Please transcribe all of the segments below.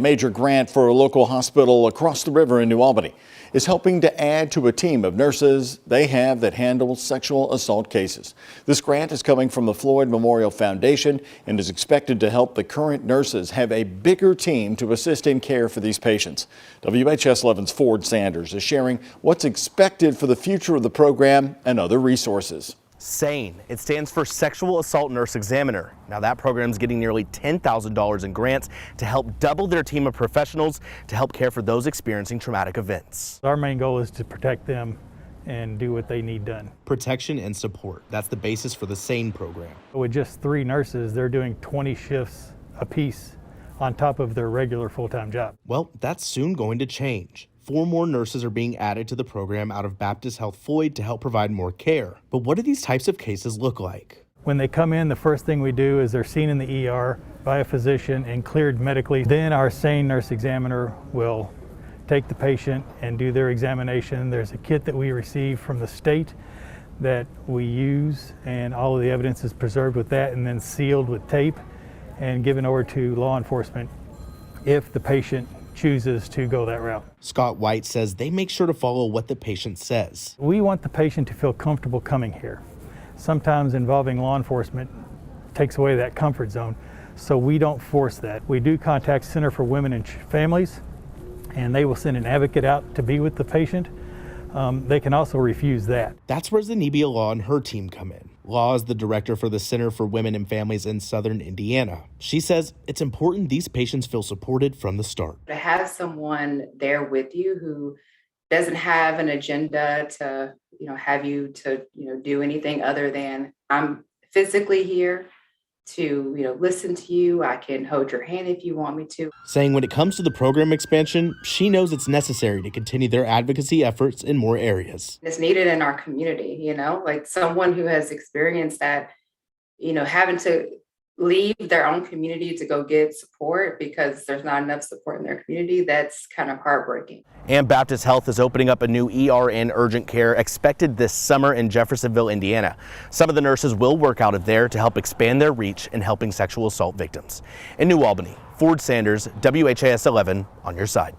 A major grant for a local hospital across the river in New Albany is helping to add to a team of nurses they have that handle sexual assault cases. This grant is coming from the Floyd Memorial Foundation and is expected to help the current nurses have a bigger team to assist in care for these patients. WHS 11's Ford Sanders is sharing what's expected for the future of the program and other resources. SANE. It stands for Sexual Assault Nurse Examiner. Now that program is getting nearly $10,000 in grants to help double their team of professionals to help care for those experiencing traumatic events. Our main goal is to protect them and do what they need done. Protection and support. That's the basis for the SANE program. With just 3 nurses, they're doing 20 shifts apiece on top of their regular full-time job. Well, that's soon going to change. 4 more nurses are being added to the program out of Baptist Health Floyd to help provide more care. But what do these types of cases look like? When they come in, the first thing we do is they're seen in the ER by a physician and cleared medically. Then our SANE nurse examiner will take the patient and do their examination. There's a kit that we receive from the state that we use, and all of the evidence is preserved with that and then sealed with tape and given over to law enforcement if the patient chooses to go that route. Scott White says they make sure to follow what the patient says. We want the patient to feel comfortable coming here. Sometimes involving law enforcement takes away that comfort zone, so we don't force that. We do contact Center for Women and Families, and they will send an advocate out to be with the patient. They can also refuse that. That's where Zenobia Law and her team come in. Law is the director for the Center for Women and Families in Southern Indiana. She says it's important these patients feel supported from the start. To have someone there with you who doesn't have an agenda to, have you to, do anything other than I'm physically here to, listen to you. I can hold your hand if you want me to. Saying when it comes to the program expansion, she knows it's necessary to continue their advocacy efforts in more areas. It's needed in our community, like someone who has experienced that, having to leave their own community to go get support because there's not enough support in their community. That's kind of heartbreaking. And Baptist Health is opening up a new ER and urgent care expected this summer in Jeffersonville, Indiana. Some of the nurses will work out of there to help expand their reach in helping sexual assault victims. In New Albany, Ford Sanders, WHAS 11 on your side.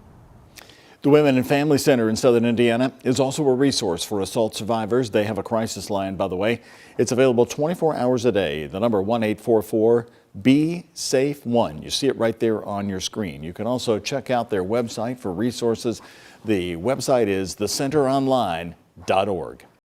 The Women and Family Center in Southern Indiana is also a resource for assault survivors. They have a crisis line, by the way. It's available 24 hours a day. The number 1-844-BE-SAFE-1. You see it right there on your screen. You can also check out their website for resources. The website is thecenteronline.org.